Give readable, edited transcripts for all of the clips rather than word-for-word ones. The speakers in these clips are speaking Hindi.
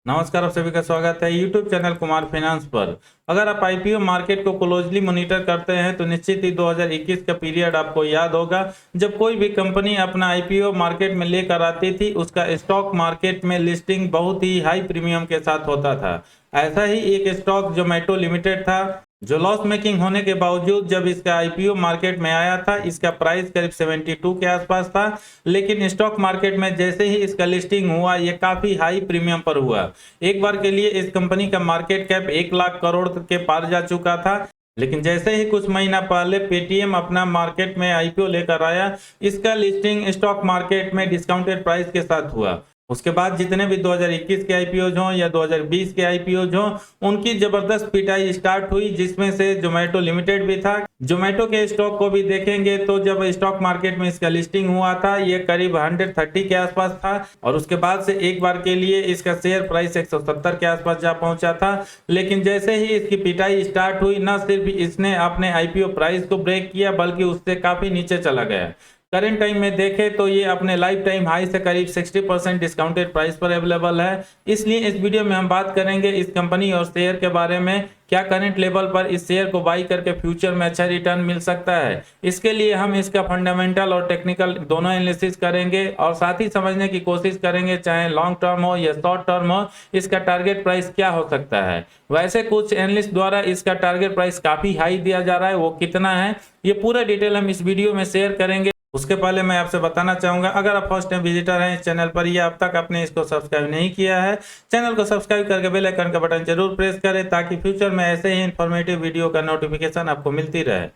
नमस्कार, आप सभी का स्वागत है यूट्यूब चैनल कुमार फाइनेंस पर। अगर आप आईपीओ मार्केट को क्लोजली मॉनिटर करते हैं तो निश्चित ही 2021 का पीरियड आपको याद होगा, जब कोई भी कंपनी अपना आईपीओ मार्केट में लेकर आती थी उसका स्टॉक मार्केट में लिस्टिंग बहुत ही हाई प्रीमियम के साथ होता था। ऐसा ही एक स्टॉक जोमेटो लिमिटेड था, जो लॉस मेकिंग होने के बावजूद जब इसका आईपीओ मार्केट में आया था इसका प्राइस करीब 72 के आसपास था। लेकिन स्टॉक मार्केट में जैसे ही इसका लिस्टिंग हुआ ये काफी हाई प्रीमियम पर हुआ। एक बार के लिए इस कंपनी का मार्केट कैप 1 लाख करोड़ के पार जा चुका था। लेकिन जैसे ही कुछ महीना पहले पेटीएम अपना मार्केट में आईपीओ लेकर आया, इसका लिस्टिंग स्टॉक मार्केट में डिस्काउंटेड प्राइस के साथ हुआ। उसके बाद जितने भी 2021 के आईपीओज हों या 2020 के आईपीओज हों, उनकी जबरदस्त पिटाई स्टार्ट हुई, जिसमें से जोमेटो लिमिटेड भी था। जोमेटो के स्टॉक को भी देखेंगे तो जब स्टॉक मार्केट में इसका लिस्टिंग हुआ था ये करीब 130 के आसपास था, और उसके बाद से एक बार के लिए इसका शेयर प्राइस 170 के आसपास जा पहुंचा था। लेकिन जैसे ही इसकी पिटाई स्टार्ट हुई, न सिर्फ इसने अपने आईपीओ प्राइस को ब्रेक किया बल्कि उससे काफी नीचे चला गया। करंट टाइम में देखें तो ये अपने लाइफ टाइम हाई से करीब 60% डिस्काउंटेड प्राइस पर अवेलेबल है। इसलिए इस वीडियो में हम बात करेंगे इस कंपनी और शेयर के बारे में, क्या करंट लेवल पर इस शेयर को बाई करके फ्यूचर में अच्छा रिटर्न मिल सकता है। इसके लिए हम इसका फंडामेंटल और टेक्निकल दोनों एनालिसिस करेंगे और साथ ही समझने की कोशिश करेंगे, चाहे लॉन्ग टर्म हो या शॉर्ट टर्म हो, इसका टारगेट प्राइस क्या हो सकता है। वैसे कुछ एनालिस्ट द्वारा इसका टारगेट प्राइस काफी हाई दिया जा रहा है, वो कितना है ये पूरा डिटेल हम इस वीडियो में शेयर करेंगे। उसके पहले मैं आपसे बताना चाहूंगा, अगर आप फर्स्ट टाइम विजिटर हैं इस चैनल पर या अब तक आपने इसको सब्सक्राइब नहीं किया है, चैनल को सब्सक्राइब करके बेल आइकन का बटन जरूर प्रेस करें ताकि फ्यूचर में ऐसे ही इंफॉर्मेटिव वीडियो का नोटिफिकेशन आपको मिलती रहे।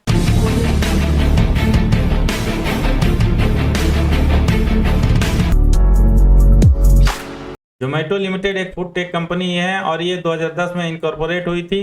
जोमेटो लिमिटेड एक फूड टेक कंपनी है और ये 2010 में इनकॉर्पोरेट हुई थी।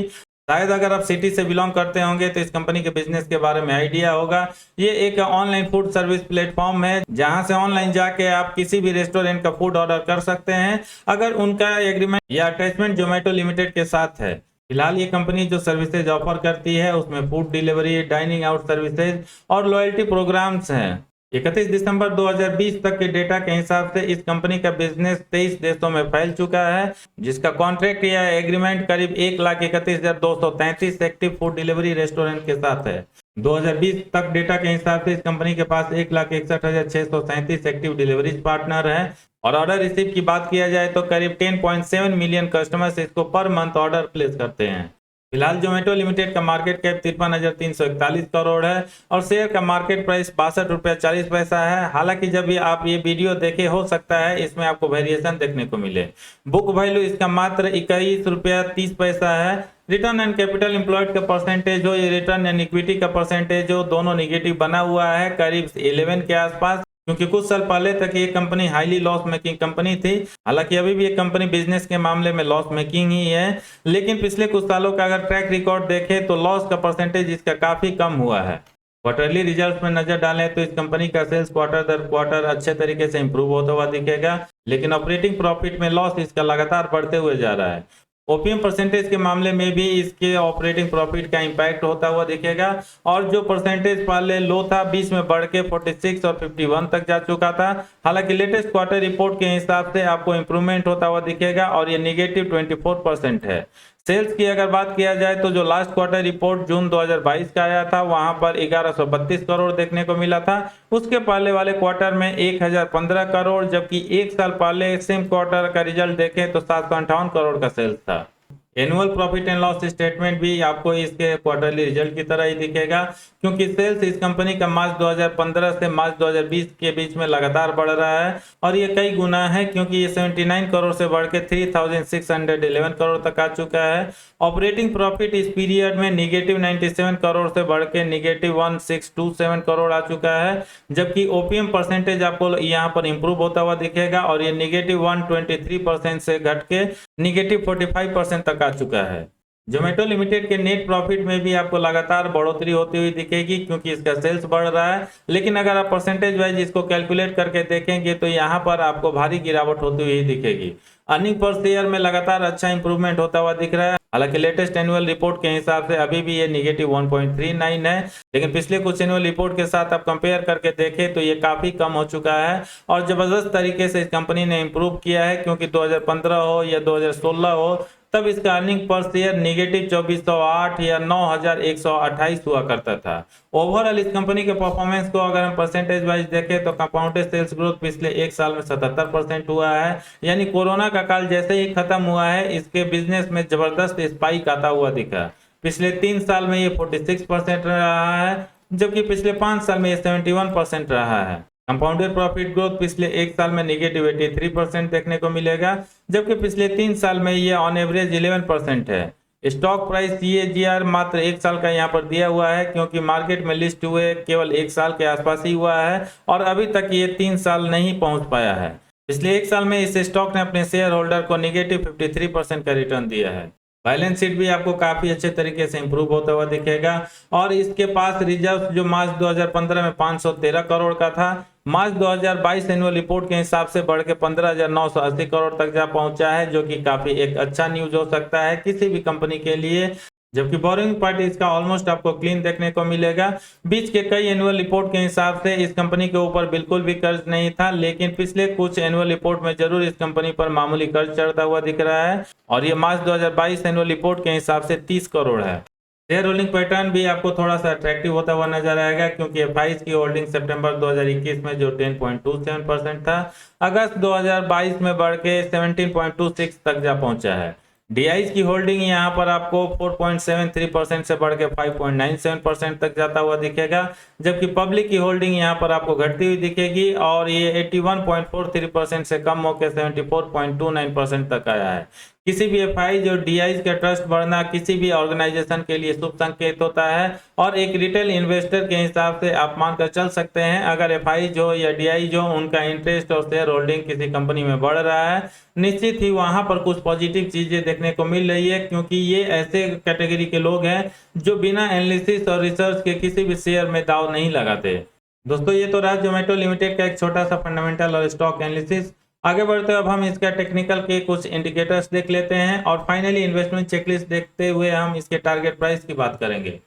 शायद अगर आप सिटी से बिलोंग करते होंगे तो इस कंपनी के बिजनेस के बारे में आइडिया होगा। ये एक ऑनलाइन फूड सर्विस प्लेटफॉर्म है जहां से ऑनलाइन जाके आप किसी भी रेस्टोरेंट का फूड ऑर्डर कर सकते हैं अगर उनका एग्रीमेंट या अटैचमेंट जोमेटो लिमिटेड के साथ है। फिलहाल ये कंपनी जो सर्विसेज ऑफर करती है उसमें food delivery, dining out services और लॉयल्टी प्रोग्राम्स हैं। 31 दिसंबर 2020 तक के डेटा के हिसाब से इस कंपनी का बिजनेस 23 देशों में फैल चुका है, जिसका कॉन्ट्रैक्ट या एग्रीमेंट करीब 1,31,233 एक्टिव फूड डिलीवरी रेस्टोरेंट के साथ है। 2020 तक डेटा के हिसाब से इस कंपनी के पास 1,61,637 एक्टिव डिलीवरी पार्टनर है, और ऑर्डर रिसीव की बात किया जाए तो करीब 10.7 मिलियन कस्टमर्स इसको पर मंथ ऑर्डर प्लेस करते हैं। फिलहाल जोमेटो लिमिटेड का मार्केट कैप 53,341 करोड़ है और शेयर का मार्केट प्राइस 62.40 रुपया है। हालांकि जब भी आप ये वीडियो देखे हो सकता है इसमें आपको वेरिएशन देखने को मिले। बुक वैल्यू इसका मात्र 21.30 रुपया है। रिटर्न एंड कैपिटल एम्प्लॉयड का परसेंटेज हो या रिटर्न एंड इक्विटी का परसेंटेज हो, दोनों निगेटिव बना हुआ है करीब 11 के आसपास, क्योंकि कुछ साल पहले तक ये company highly loss making company थी। हालांकि अभी भी ये कंपनी बिजनेस के मामले में लॉस मेकिंग ही है, लेकिन पिछले कुछ सालों का अगर ट्रैक रिकॉर्ड देखें तो लॉस का परसेंटेज इसका काफी कम हुआ है। क्वार्टरली रिजल्ट्स में नजर डालें तो इस कंपनी का सेल्स क्वार्टर दर क्वार्टर अच्छे तरीके से इंप्रूव होता हुआ दिखेगा, लेकिन ऑपरेटिंग प्रॉफिट में लॉस इसका लगातार बढ़ते हुए जा रहा है। ओपीएम परसेंटेज के मामले में भी इसके ऑपरेटिंग प्रॉफिट का इंपैक्ट होता हुआ दिखेगा, और जो परसेंटेज पहले लो था 20 में बढ़ के 46 और 51 तक जा चुका था। हालांकि लेटेस्ट क्वार्टर रिपोर्ट के हिसाब से आपको इंप्रूवमेंट होता हुआ दिखेगा और ये निगेटिव 24% है। सेल्स की अगर बात किया जाए तो जो लास्ट क्वार्टर रिपोर्ट जून 2022 का आया था वहां पर 1132 करोड़ देखने को मिला था। उसके पहले वाले क्वार्टर में 1015 करोड़, जबकि एक साल पहले सेम क्वार्टर का रिजल्ट देखें तो 758 करोड़ का सेल्स था। Annual profit and loss statement भी आपको इसके क्वार्टरली रिजल्ट की तरह ही दिखेगा, क्योंकि सेल्स इस कंपनी का मार्च 2015 से मार्च 2020 के बीच में लगातार बढ़ रहा है और ये कई गुना है, क्योंकि ये 79 करोड़ से बढ़ के 3,611 करोड़ तक आ चुका है। ऑपरेटिंग प्रॉफिट इस पीरियड में निगेटिव 97 करोड़ से बढ़ के निगेटिव 1627 करोड़ आ चुका है, जबकि ओपीएम परसेंटेज आपको यहाँ पर इंप्रूव होता हुआ दिखेगा और ये निगेटिव 123% से घट के निगेटिव 45% तक आ चुका है। जोमेटो लिमिटेड के नेट प्रॉफिट में भी आपको लगातार बढ़ोतरी होती हुई दिखेगी क्योंकि इसका सेल्स बढ़ रहा है, लेकिन अगर आप परसेंटेज वाइज इसको कैलकुलेट करके देखेंगे तो यहाँ पर आपको भारी गिरावट होती हुई दिखेगी। अर्निंग पर शेयर में लगातार अच्छा इंप्रूवमेंट होता हुआ दिख रहा है। हालांकि लेटेस्ट एनुअल रिपोर्ट के हिसाब से अभी भी ये निगेटिव 1.39 है, लेकिन पिछले कुछ एनुअल रिपोर्ट के साथ आप कंपेयर करके देखें तो ये काफी कम हो चुका है और जबरदस्त तरीके से इस कंपनी ने इंप्रूव किया है, क्योंकि 2015 हो या 2016 हो तब इसका अर्निंग पर शेयर निगेटिव 2408 या 9128 हुआ करता था। ओवरऑल इस कंपनी के परफॉर्मेंस को अगर हम परसेंटेज वाइज देखें तो कंपाउंडेड सेल्स ग्रोथ पिछले एक साल में 77% हुआ है, यानी कोरोना का काल जैसे ही खत्म हुआ है इसके बिजनेस में जबरदस्त स्पाइक आता हुआ दिखा। पिछले 3 साल में ये 46% रहा है, जबकि पिछले 5 साल में ये 71% रहा है। कंपाउंडेड प्रॉफिट ग्रोथ पिछले एक साल में निगेटिव 83% देखने को मिलेगा, जबकि पिछले 3 साल में ये ऑन एवरेज 11% है। स्टॉक प्राइस CAGR मात्र एक साल का यहाँ पर दिया हुआ है, क्योंकि मार्केट में लिस्ट हुए केवल एक साल के आसपास ही हुआ है और अभी तक ये 3 साल नहीं पहुंच पाया है। पिछले एक साल में इस स्टॉक ने अपने शेयर होल्डर को निगेटिव 53% का रिटर्न दिया है। बैलेंस शीट भी आपको काफी अच्छे तरीके से इंप्रूव होता हुआ दिखेगा और इसके पास रिजर्व जो मार्च 2015 में 513 करोड़ का था, मार्च 2022 एनुअल रिपोर्ट के हिसाब से बढ़ के 15,980 करोड़ तक जा पहुंचा है, जो कि काफी एक अच्छा न्यूज हो सकता है किसी भी कंपनी के लिए। जबकि बोरिंग पार्ट इसका ऑलमोस्ट आपको क्लीन देखने को मिलेगा। बीच के कई एनुअल रिपोर्ट के हिसाब से इस कंपनी के ऊपर बिल्कुल भी कर्ज नहीं था, लेकिन पिछले कुछ एनुअल रिपोर्ट में जरूर इस कंपनी पर मामूली कर्ज चढ़ता हुआ दिख रहा है और ये मार्च 2022 एनुअल रिपोर्ट के हिसाब से 30 करोड़ है। शेयर होल्डिंग पैटर्न भी आपको थोड़ा सा अट्रैक्टिव होता हुआ नजर आएगा, क्योंकि एफआईज की होल्डिंग सितंबर 2021 में जो 10.27% था, अगस्त 2022 में बढ़ के 17.26 तक जा पहुंचा है। डीआईज की होल्डिंग यहाँ पर आपको 4.73% से बढ़ के 5.97% तक जाता हुआ दिखेगा, जबकि पब्लिक की होल्डिंग यहाँ पर आपको घटती हुई दिखेगी और ये 81.43% से कम होकर 74.29% तक आया है। किसी भी एफआई और डीआईज का ट्रस्ट बढ़ना किसी भी ऑर्गेनाइजेशन के लिए शुभ संकेत होता है और एक रिटेल इन्वेस्टर के हिसाब से आप मानकर चल सकते हैं अगर एफआई जो या डीआई जो उनका इंटरेस्ट और शेयर होल्डिंग किसी कंपनी में बढ़ रहा है, निश्चित ही वहां पर कुछ पॉजिटिव चीजें देखने को मिल रही है, क्योंकि ये ऐसे कैटेगरी के लोग हैं जो बिना एनालिसिस और रिसर्च के किसी भी शेयर में दाव नहीं लगाते। दोस्तों ये तो रहा जोमेटो लिमिटेड का एक छोटा सा फंडामेंटल और स्टॉक एनालिसिस। आगे बढ़ते अब हम इसका टेक्निकल के कुछ इंडिकेटर्स देख लेते हैं और फाइनली इन्वेस्टमेंट चेकलिस्ट देखते हुए हम इसके टारगेट प्राइस की बात करेंगे।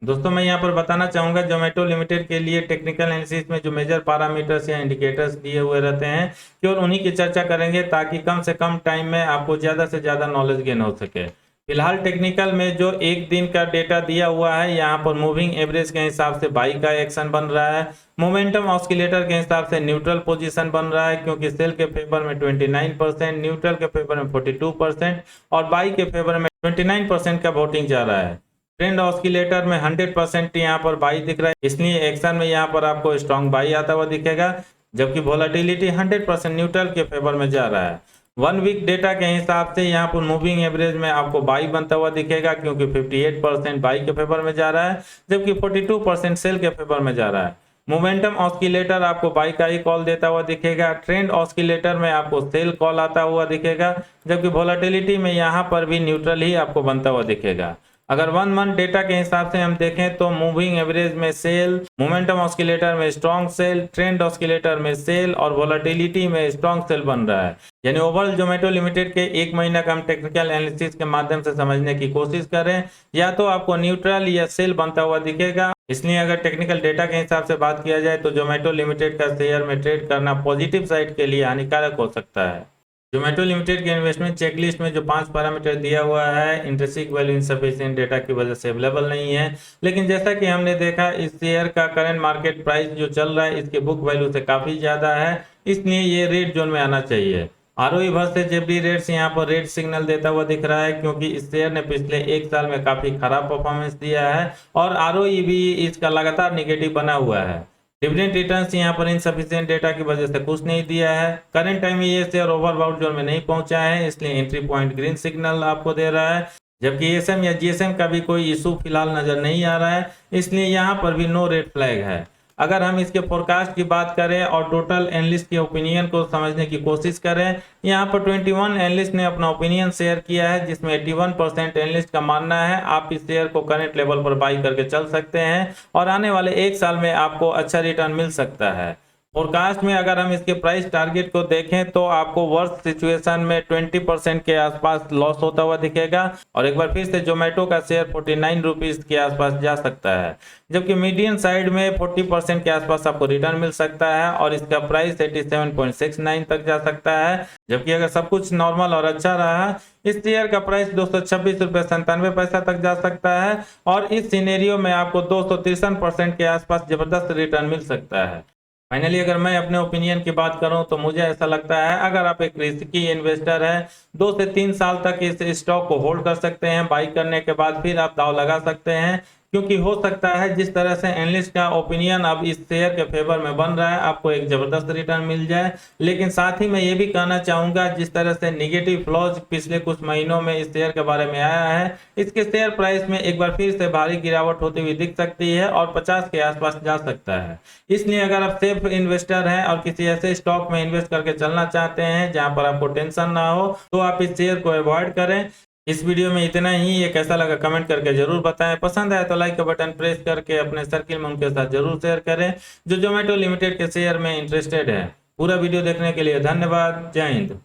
दोस्तों मैं यहाँ पर बताना चाहूंगा जोमेटो लिमिटेड के लिए टेक्निकल एनालिसिस में जो मेजर पैरामीटर्स या इंडिकेटर्स दिए हुए रहते हैं केवल उन्हीं की चर्चा करेंगे, ताकि कम से कम टाइम में आपको ज़्यादा से ज़्यादा नॉलेज गेन हो सके। फिलहाल टेक्निकल में जो एक दिन का डेटा दिया हुआ है, यहाँ पर मूविंग एवरेज के हिसाब से बाई का एक्शन बन रहा है, मोमेंटम ऑस्किलेटर के हिसाब से न्यूट्रल पोजीशन बन रहा है, क्योंकि सेल के फेवर में 29%, न्यूट्रल के फेवर में 42% और बाई के फेवर में 29% का वोटिंग जा रहा है। ट्रेंड ऑस्किलेटर में 100% यहाँ पर बाई दिख रहा है, इसलिए एक्शन में यहाँ पर आपको स्ट्रॉन्ग बाई आता हुआ दिखेगा, जबकि वोलेटिलिटी 100% न्यूट्रल के फेवर में जा रहा है। 1 वीक डेटा के हिसाब से यहाँ पर मूविंग एवरेज में आपको बाई बनता हुआ दिखेगा, क्योंकि 58% बाई के फेवर में जा रहा है, जबकि 42% सेल के फेवर में जा रहा है। मोमेंटम ऑस्किलेटर आपको बाई का ही कॉल देता हुआ दिखेगा, ट्रेंड ऑस्किलेटर में आपको सेल कॉल आता हुआ दिखेगा, जबकि वोलेटिलिटी में यहाँ पर भी न्यूट्रल ही आपको बनता हुआ दिखेगा। अगर 1 मंथ डेटा के हिसाब से हम देखें तो मूविंग एवरेज में सेल, मोमेंटम ऑस्किलेटर में स्ट्रॉन्ग सेल, ट्रेंड ऑस्किलेटर में सेल और वोलेटिलिटी में स्ट्रॉन्ग सेल बन रहा है। यानी ओवरऑल जोमेटो लिमिटेड के एक महीना का हम टेक्निकल एनालिसिस के माध्यम से समझने की कोशिश करें, या तो आपको न्यूट्रल या सेल बनता हुआ दिखेगा। इसलिए अगर टेक्निकल डेटा के हिसाब से बात किया जाए तो जोमेटो लिमिटेड का शेयर में ट्रेड करना पॉजिटिव साइड के लिए हानिकारक हो सकता है। जोमेटो लिमिटेड के इन्वेस्टमेंट चेकलिस्ट में जो 5 पैरामीटर दिया हुआ है, इंट्रिंसिक वैल्यू इनसफिशिएंट डेटा की वजह से अवेलेबल नहीं है, लेकिन जैसा कि हमने देखा इस शेयर का करंट मार्केट प्राइस जो चल रहा है इसके बुक वैल्यू से काफी ज्यादा है, इसलिए ये रेड जोन में आना चाहिए। आरओई वर्सेज एफडी रेट्स यहाँ पर रेड सिग्नल देता हुआ दिख रहा है, क्योंकि इस शेयर ने पिछले एक साल में काफी खराब परफॉर्मेंस दिया है और आरओई भी इसका लगातार निगेटिव बना हुआ है। डिविडेंड रिटर्न्स यहाँ पर इनसफिशिएंट डेटा की वजह से कुछ नहीं दिया है। करंट टाइम में ये शेयर ओवरबाउट जोन में नहीं पहुंचा है, इसलिए एंट्री पॉइंट ग्रीन सिग्नल आपको दे रहा है, जबकि एसएम या जीएसएम का भी कोई इशू फिलहाल नजर नहीं आ रहा है, इसलिए यहाँ पर भी नो रेड फ्लैग है। अगर हम इसके फोरकास्ट की बात करें और टोटल एनालिस्ट के ओपिनियन को समझने की कोशिश करें, यहाँ पर 21 एनालिस्ट ने अपना ओपिनियन शेयर किया है, जिसमें 81% एनालिस्ट का मानना है आप इस शेयर को करंट लेवल पर बाई करके चल सकते हैं और आने वाले 1 साल में आपको अच्छा रिटर्न मिल सकता है। फोरकास्ट में अगर हम इसके प्राइस टारगेट को देखें तो आपको वर्स्ट सिचुएशन में 20% के आसपास लॉस होता हुआ दिखेगा और एक बार फिर से जोमेटो का शेयर 49 रुपीज के आसपास जा सकता है, जबकि मीडियम साइड में 40% के आसपास आपको रिटर्न मिल सकता है और इसका प्राइस 87.69 तक जा सकता है। जबकि अगर सब कुछ नॉर्मल और अच्छा रहा, इस शेयर का प्राइस 226 रुपये 97 पैसा तक जा सकता है और इस सिनेरियो में आपको 263% के आसपास जबरदस्त रिटर्न मिल सकता है। फाइनली अगर मैं अपने ओपिनियन की बात करूं तो मुझे ऐसा लगता है अगर आप एक रिस्की इन्वेस्टर हैं, 2 से 3 साल तक इस स्टॉक को होल्ड कर सकते हैं। बाई करने के बाद फिर आप दांव लगा सकते हैं, क्योंकि हो सकता है जिस तरह से एनालिस्ट का ओपिनियन अब इस शेयर के फेवर में बन रहा है आपको एक जबरदस्त रिटर्न मिल जाए। लेकिन साथ ही मैं ये भी कहना चाहूँगा, जिस तरह से निगेटिव फ्लॉज पिछले कुछ महीनों में इस शेयर के बारे में आया है, इसके शेयर प्राइस में एक बार फिर से भारी गिरावट होती हुई दिख सकती है और 50 के आसपास जा सकता है। इसलिए अगर आप सेफ इन्वेस्टर हैं और किसी ऐसे स्टॉक में इन्वेस्ट करके चलना चाहते हैं जहां पर आपको टेंशन ना हो, तो आप इस शेयर को अवॉइड करें। इस वीडियो में इतना ही। ये कैसा लगा कमेंट करके जरूर बताएं। पसंद आए तो लाइक का बटन प्रेस करके अपने सर्किल में उनके साथ जरूर शेयर करें जो जोमेटो लिमिटेड के शेयर में इंटरेस्टेड है। पूरा वीडियो देखने के लिए धन्यवाद। जय हिंद।